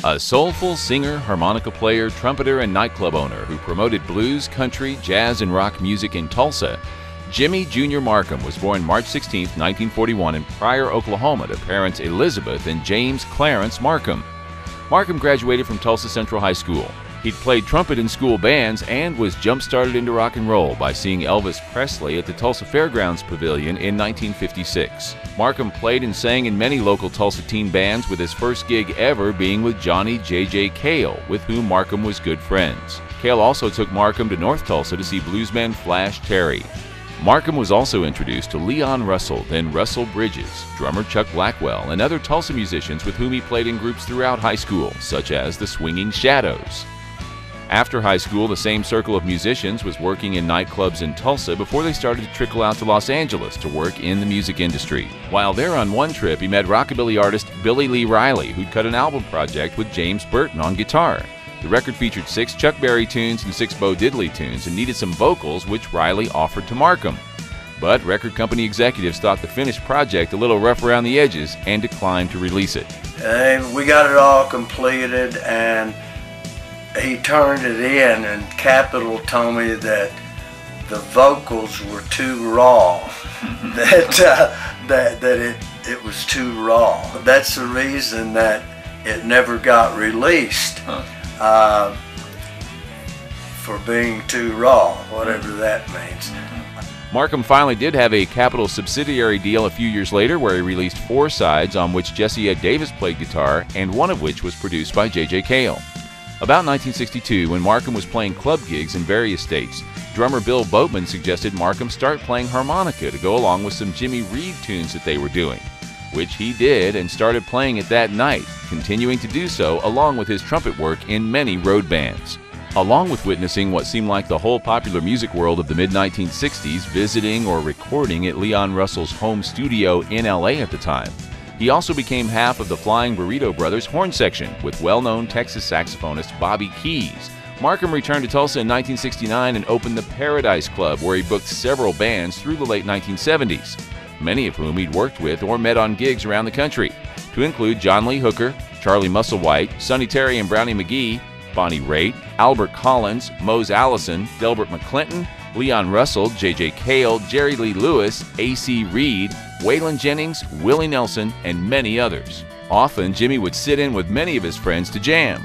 A soulful singer, harmonica player, trumpeter, and nightclub owner who promoted blues, country, jazz, and rock music in Tulsa, Jimmy Jr. Markham was born March 16, 1941 in Pryor, Oklahoma to parents Elizabeth and James Clarence Markham. Markham graduated from Tulsa Central High School. He'd played trumpet in school bands and was jump-started into rock and roll by seeing Elvis Presley at the Tulsa Fairgrounds Pavilion in 1956. Markham played and sang in many local Tulsa teen bands, with his first gig ever being with Johnny J.J. Cale, with whom Markham was good friends. Cale also took Markham to North Tulsa to see bluesman Flash Terry. Markham was also introduced to Leon Russell, then Russell Bridges, drummer Chuck Blackwell, and other Tulsa musicians with whom he played in groups throughout high school, such as the Swinging Shadows. After high school, the same circle of musicians was working in nightclubs in Tulsa before they started to trickle out to Los Angeles to work in the music industry. While there on one trip, he met rockabilly artist Billy Lee Riley, who'd cut an album project with James Burton on guitar. The record featured 6 Chuck Berry tunes and 6 Bo Diddley tunes and needed some vocals, which Riley offered to Markham. But record company executives thought the finished project a little rough around the edges and declined to release it. We got it all completed, and he turned it in, and Capitol told me that the vocals were too raw, that it was too raw. That's the reason that it never got released, for being too raw, whatever that means. Markham finally did have a Capitol subsidiary deal a few years later, where he released 4 sides on which Jesse Ed Davis played guitar, and one of which was produced by J.J. Cale. About 1962, when Markham was playing club gigs in various states, drummer Bill Boatman suggested Markham start playing harmonica to go along with some Jimmy Reed tunes that they were doing, which he did and started playing it that night, continuing to do so along with his trumpet work in many road bands. Along with witnessing what seemed like the whole popular music world of the mid-1960s, visiting or recording at Leon Russell's home studio in LA at the time, he also became half of the Flying Burrito Brothers horn section with well-known Texas saxophonist Bobby Keys. Markham returned to Tulsa in 1969 and opened the Paradise Club, where he booked several bands through the late 1970s, many of whom he'd worked with or met on gigs around the country, to include John Lee Hooker, Charlie Musselwhite, Sonny Terry and Brownie McGee, Bonnie Raitt, Albert Collins, Mose Allison, Delbert McClinton, Leon Russell, J.J. Cale, Jerry Lee Lewis, A.C. Reed, Waylon Jennings, Willie Nelson, and many others. Often, Jimmy would sit in with many of his friends to jam.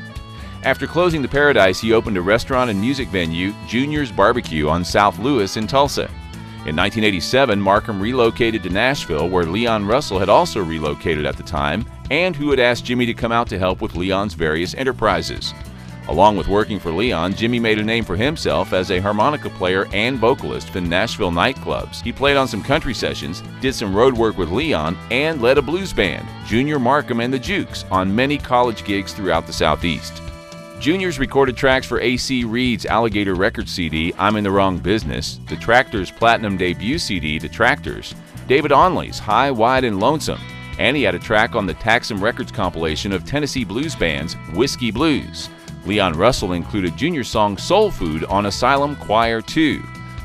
After closing the Paradise, he opened a restaurant and music venue, Junior's Barbecue, on South Lewis in Tulsa. In 1987, Markham relocated to Nashville, where Leon Russell had also relocated at the time, and who had asked Jimmy to come out to help with Leon's various enterprises. Along with working for Leon, Jimmy made a name for himself as a harmonica player and vocalist in Nashville nightclubs. He played on some country sessions, did some road work with Leon, and led a blues band, Junior Markham and the Jukes, on many college gigs throughout the Southeast. Junior's recorded tracks for A.C. Reed's Alligator Records CD, I'm in the Wrong Business, the Tractors' platinum debut CD, The Tractors, David Onley's High, Wide, and Lonesome, and he had a track on the Taxum Records compilation of Tennessee blues bands, Whiskey Blues. Leon Russell included Junior's song Soul Food on Asylum Choir 2.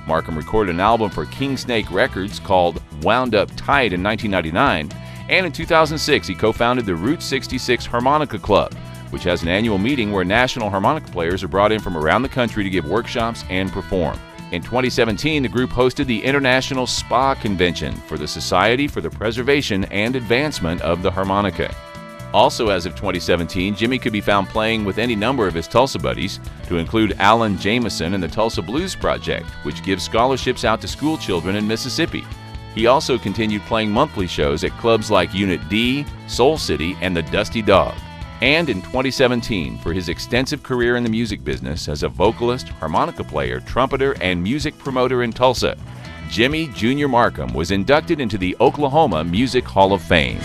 Markham recorded an album for King Snake Records called Wound Up Tight in 1999, and in 2006 he co-founded the Route 66 Harmonica Club, which has an annual meeting where national harmonica players are brought in from around the country to give workshops and perform. In 2017, the group hosted the International Spa Convention for the Society for the Preservation and Advancement of the Harmonica. Also, as of 2017, Jimmy could be found playing with any number of his Tulsa buddies, to include Alan Jameson and the Tulsa Blues Project, which gives scholarships out to school children in Mississippi. He also continued playing monthly shows at clubs like Unit D, Soul City, and the Dusty Dog. And in 2017, for his extensive career in the music business as a vocalist, harmonica player, trumpeter, and music promoter in Tulsa, Jimmy Jr. Markham was inducted into the Oklahoma Music Hall of Fame.